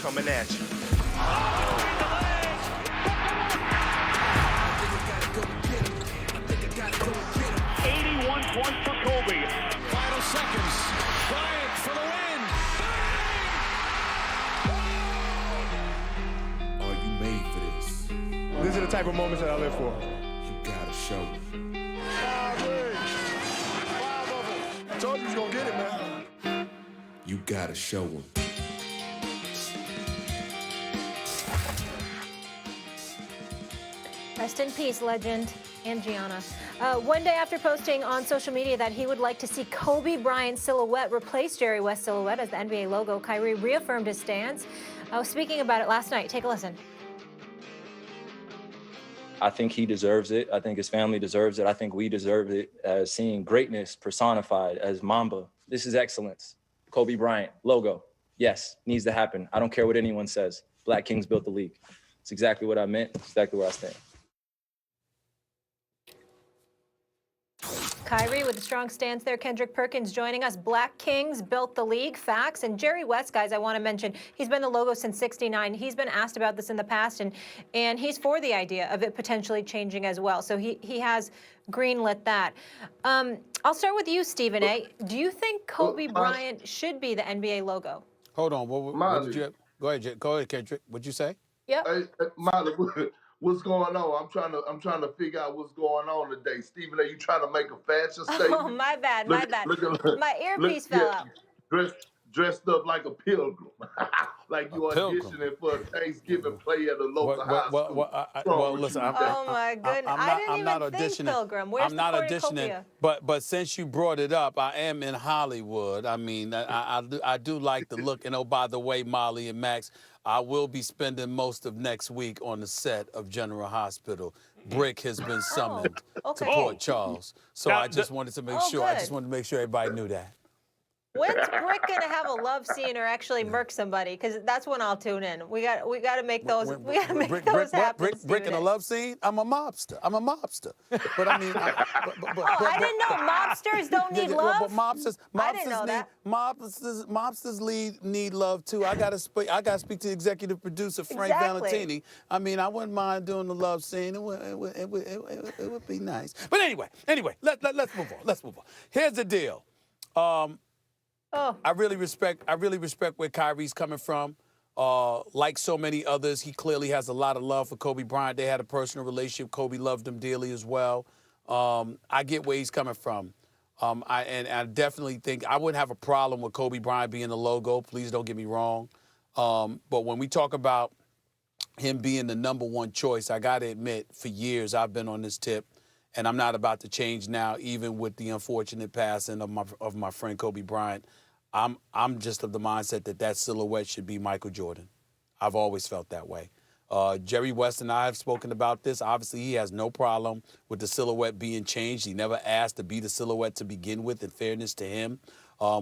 coming at you. 81 points for Kobe. Final seconds. Bryant for the win. Bang! Are you made for this? These are the type of moments that I live for. You gotta show me. 5 rings. 5 of them. I told you he was gonna get it, man. You gotta show them. Rest in peace, legend and Gianna. One day after posting on social media that he would like to see Kobe Bryant's silhouette replace Jerry West's silhouette as the NBA logo, Kyrie reaffirmed his stance. Speaking about it last night, take a listen. I think he deserves it. I think his family deserves it. I think we deserve it as seeing greatness personified as Mamba. This is excellence. Kobe Bryant, logo. Yes, needs to happen. I don't care what anyone says. Black Kings built the league. It's exactly what I meant. It's exactly where I stand. Kyrie with a strong stance there. Kendrick Perkins joining us. Black Kings built the league. Facts. And Jerry West, guys, I want to mention, he's been the logo since '69. He's been asked about this in the past, and he's for the idea of it potentially changing as well. So he has greenlit that. I'll start with you, Stephen A. Do you think Kobe Bryant should be the NBA logo? Hold on. What did you? Go ahead, Kendrick. What'd you say? Yep. Molly, what's going on? I'm trying to figure out what's going on today. Stephen, are you trying to make a fashion statement? Oh, my bad. My earpiece fell out. Dressed up like a pilgrim, like you auditioning for a Thanksgiving play at a local high school. Well, listen. Oh my goodness! I didn't even think pilgrim. Where's I'm not the auditioning, but since you brought it up, I am in Hollywood. I mean, I do like the look. And oh, by the way, Molly and Max, I will be spending most of next week on the set of General Hospital. Brick has been summoned to Port Charles, so I just wanted to make sure. Good. I just wanted to make sure everybody knew that. When's Brick gonna have a love scene or actually murk somebody? Because that's when I'll tune in. We got to make those. We got to make those happen. Brick in a love scene. I'm a mobster. But I mean, I didn't know mobsters don't need love. But mobsters I didn't know that. Mobsters need love too. I gotta speak to the executive producer Frank Valentini. I mean, I wouldn't mind doing the love scene. It would be nice. But anyway, let's move on. Let's move on. Here's the deal. I really respect where Kyrie's coming from. Like so many others, he clearly has a lot of love for Kobe Bryant. They had a personal relationship. Kobe loved him dearly as well. I get where he's coming from. I definitely think I wouldn't have a problem with Kobe Bryant being the logo. Please don't get me wrong. But when we talk about him being the #1 choice, I got to admit, for years I've been on this tip, and I'm not about to change now, even with the unfortunate passing of my friend Kobe Bryant. I'm just of the mindset that silhouette should be Michael Jordan. I've always felt that way. Jerry West and I have spoken about this. Obviously, he has no problem with the silhouette being changed. He never asked to be the silhouette to begin with, in fairness to him.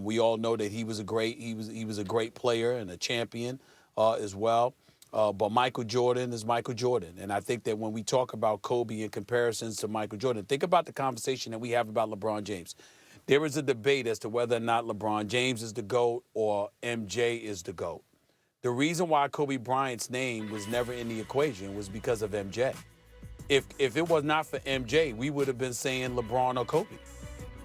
We all know that he was a great player and a champion as well. But Michael Jordan is Michael Jordan. And I think that when we talk about Kobe in comparisons to Michael Jordan, think about the conversation that we have about LeBron James. There is a debate as to whether or not LeBron James is the GOAT or MJ is the GOAT. The reason why Kobe Bryant's name was never in the equation was because of MJ. If it was not for MJ, we would have been saying LeBron or Kobe.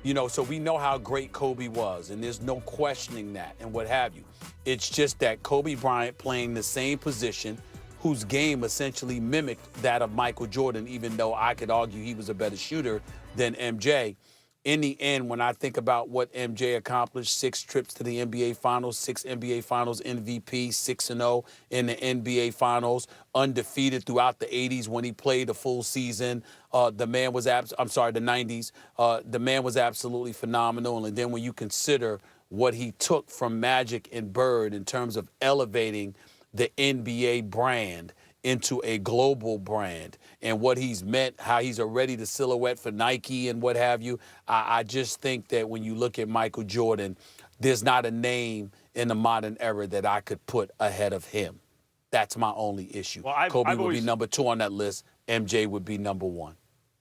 You know, so we know how great Kobe was, and there's no questioning that and what have you. It's just that Kobe Bryant playing the same position, whose game essentially mimicked that of Michael Jordan, even though I could argue he was a better shooter than MJ. In the end, when I think about what MJ accomplished, 6 trips to the NBA Finals, 6 NBA Finals MVP, 6-0 in the NBA Finals, undefeated throughout the 80s when he played a full season. The man was, the 90s. The man was absolutely phenomenal. And then when you consider what he took from Magic and Bird in terms of elevating the NBA brand into a global brand and what he's meant, how he's already the silhouette for Nike and what have you. I just think that when you look at Michael Jordan, there's not a name in the modern era that I could put ahead of him. That's my only issue. Well, Kobe would be #2 on that list. MJ would be #1.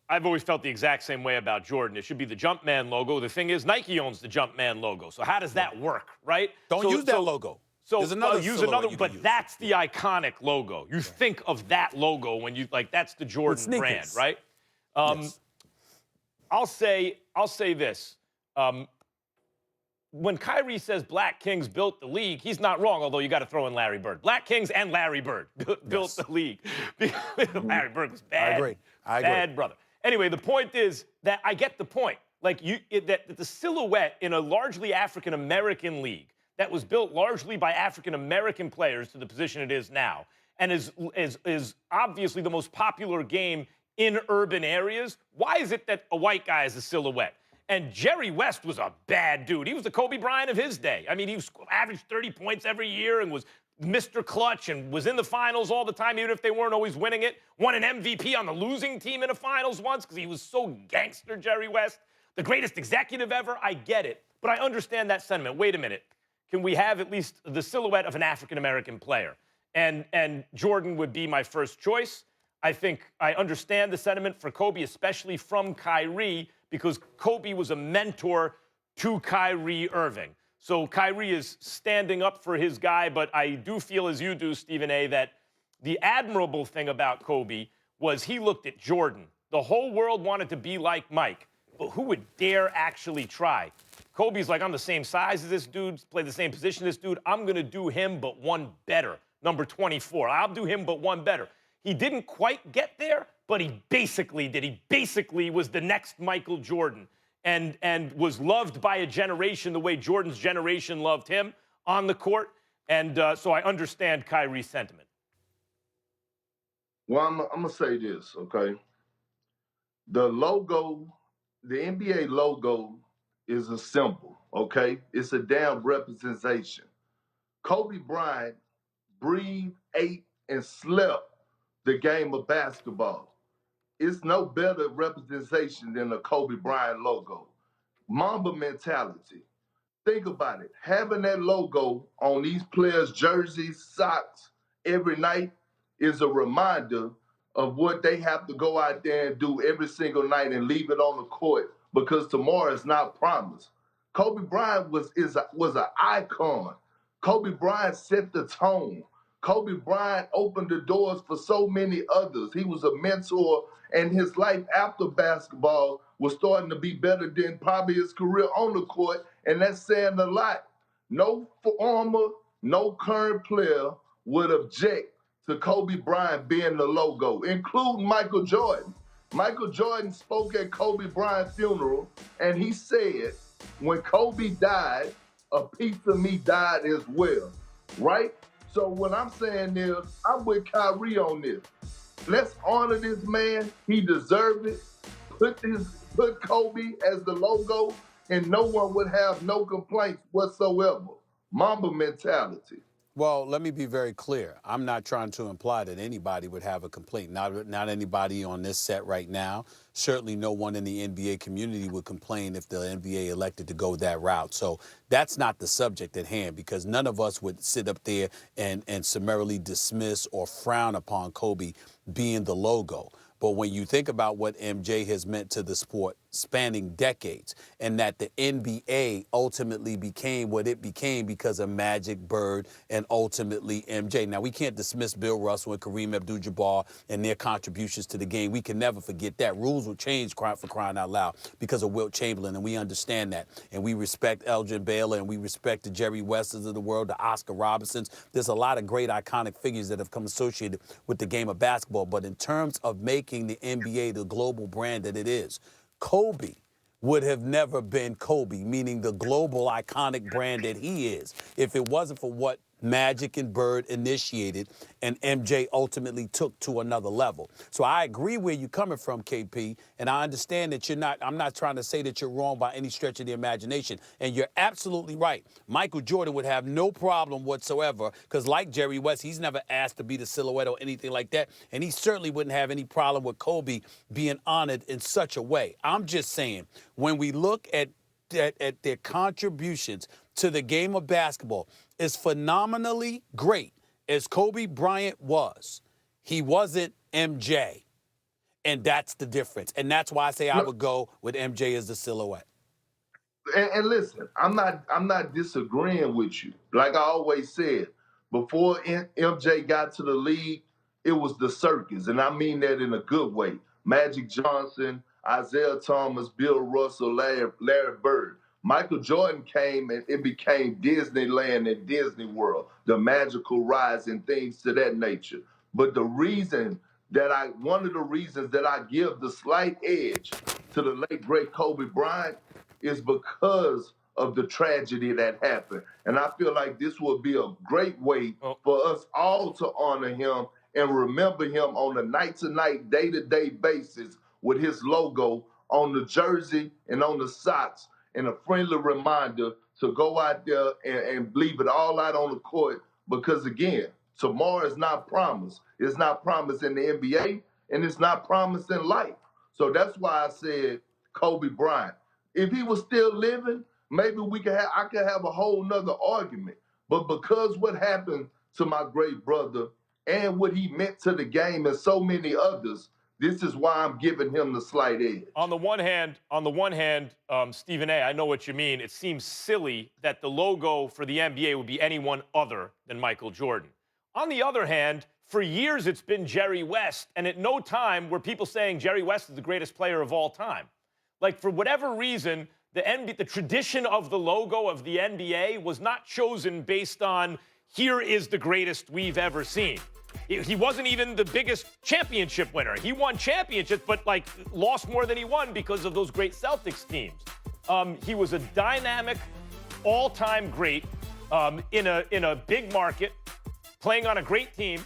I've always felt the exact same way about Jordan. It should be the Jumpman logo. The thing is, Nike owns the Jumpman logo. So how does that work, right? Don't use that logo. So There's another use silhouette another, you but can use. that's the iconic logo. You think of that logo when you like that's the Jordan brand, right? Yes. I'll say this. When Kyrie says Black Kings built the league, he's not wrong, although you got to throw in Larry Bird. Black Kings and Larry Bird built the league. Larry Bird was bad. I agree. Bad brother. Anyway, the point is that I get the point. Like that the silhouette in a largely African-American league that was built largely by African-American players to the position it is now, and is obviously the most popular game in urban areas. Why is it that a white guy is a silhouette? And Jerry West was a bad dude. He was the Kobe Bryant of his day. I mean, he averaged 30 points every year and was Mr. Clutch and was in the finals all the time, even if they weren't always winning it. Won an MVP on the losing team in the finals once because he was so gangster, Jerry West. The greatest executive ever. I get it. But I understand that sentiment. Wait a minute. Can we have at least the silhouette of an African-American player? And Jordan would be my first choice. I think I understand the sentiment for Kobe, especially from Kyrie, because Kobe was a mentor to Kyrie Irving. So Kyrie is standing up for his guy, but I do feel, as you do, Stephen A., that the admirable thing about Kobe was he looked at Jordan. The whole world wanted to be like Mike, but who would dare actually try? Kobe's like, I'm the same size as this dude, play the same position as this dude. I'm going to do him, but one better. Number 24. I'll do him, but one better. He didn't quite get there, but he basically did. He basically was the next Michael Jordan and was loved by a generation the way Jordan's generation loved him on the court. And so I understand Kyrie's sentiment. Well, I'm going to say this, okay? The logo, the NBA logo is a symbol, okay? It's a damn representation. Kobe Bryant breathed, ate, and slept the game of basketball. It's no better representation than the Kobe Bryant logo. Mamba mentality. Think about it. Having that logo on these players' jerseys, socks, every night is a reminder of what they have to go out there and do every single night and leave it on the court because tomorrow is not promised. Kobe Bryant was an icon. Kobe Bryant set the tone. Kobe Bryant opened the doors for so many others. He was a mentor, and his life after basketball was starting to be better than probably his career on the court, and that's saying a lot. No former, no current player would object to Kobe Bryant being the logo, including Michael Jordan. Michael Jordan spoke at Kobe Bryant's funeral, and he said, when Kobe died, a piece of me died as well, right? So what I'm saying is, I'm with Kyrie on this. Let's honor this man. He deserved it. Put Kobe as the logo, and no one would have no complaints whatsoever. Mamba mentality. Well, let me be very clear. I'm not trying to imply that anybody would have a complaint. Not anybody on this set right now. Certainly no one in the NBA community would complain if the NBA elected to go that route. So that's not the subject at hand, because none of us would sit up there and summarily dismiss or frown upon Kobe being the logo. But when you think about what MJ has meant to the sport spanning decades, and that the NBA ultimately became what it became because of Magic, Bird, and ultimately MJ. Now, we can't dismiss Bill Russell and Kareem Abdul-Jabbar and their contributions to the game. We can never forget that. Rules will change, for crying out loud, because of Wilt Chamberlain, and we understand that. And we respect Elgin Baylor, and we respect the Jerry Westers of the world, the Oscar Robertsons. There's a lot of great iconic figures that have come associated with the game of basketball. But in terms of making the NBA the global brand that it is, Kobe would have never been Kobe, meaning the global iconic brand that he is, if it wasn't for what Magic and Bird initiated and MJ ultimately took to another level. So I agree where you're coming from, KP, and I understand that I'm not trying to say that you're wrong by any stretch of the imagination. And you're absolutely right. Michael Jordan would have no problem whatsoever, because like Jerry West, he's never asked to be the silhouette or anything like that. And he certainly wouldn't have any problem with Kobe being honored in such a way. I'm just saying, when we look at their contributions to the game of basketball, is phenomenally great as Kobe Bryant was. He wasn't MJ. And that's the difference. And that's why I say I would go with MJ as the silhouette. and listen, I'm not disagreeing with you. Like I always said, before MJ got to the league, it was the circus, and I mean that in a good way. Magic Johnson, Isaiah Thomas, Bill Russell, Larry Bird. Michael Jordan came and it became Disneyland and Disney World, the magical rides and things to that nature. But one of the reasons that I give the slight edge to the late great Kobe Bryant is because of the tragedy that happened. And I feel like this will be a great way for us all to honor him and remember him on a night-to-night, day-to-day basis with his logo on the jersey and on the socks, and a friendly reminder to go out there and leave it all out on the court because, again, tomorrow is not promised. It's not promised in the NBA, and it's not promised in life. So that's why I said Kobe Bryant. If he was still living, maybe I could have a whole nother argument. But because what happened to my great brother and what he meant to the game and so many others, this is why I'm giving him the slight edge. On the one hand, Stephen A., I know what you mean. It seems silly that the logo for the NBA would be anyone other than Michael Jordan. On the other hand, for years it's been Jerry West, and at no time were people saying Jerry West is the greatest player of all time. Like, for whatever reason, the tradition of the logo of the NBA was not chosen based on, here is the greatest we've ever seen. He wasn't even the biggest championship winner. He won championships, but lost more than he won because of those great Celtics teams. He was a dynamic, all-time great in a big market, playing on a great team.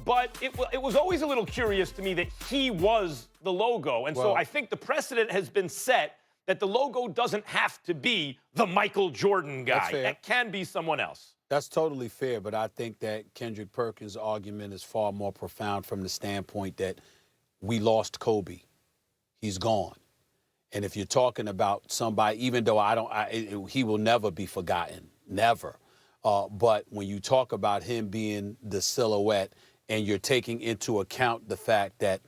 But it was always a little curious to me that he was the logo. And so I think the precedent has been set that the logo doesn't have to be the Michael Jordan guy. That can be someone else. That's totally fair, but I think that Kendrick Perkins' argument is far more profound from the standpoint that we lost Kobe. He's gone. And if you're talking about somebody, even though he will never be forgotten, never. But when you talk about him being the silhouette and you're taking into account the fact that,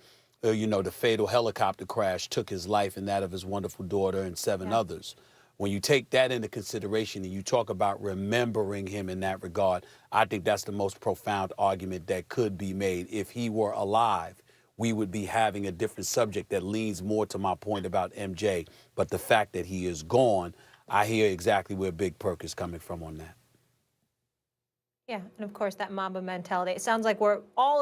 the fatal helicopter crash took his life and that of his wonderful daughter and 7 others, when you take that into consideration and you talk about remembering him in that regard, I think that's the most profound argument that could be made. If he were alive, we would be having a different subject that leans more to my point about MJ. But the fact that he is gone, I hear exactly where Big Perk is coming from on that. Yeah, and of course that Mamba mentality. It sounds like we're all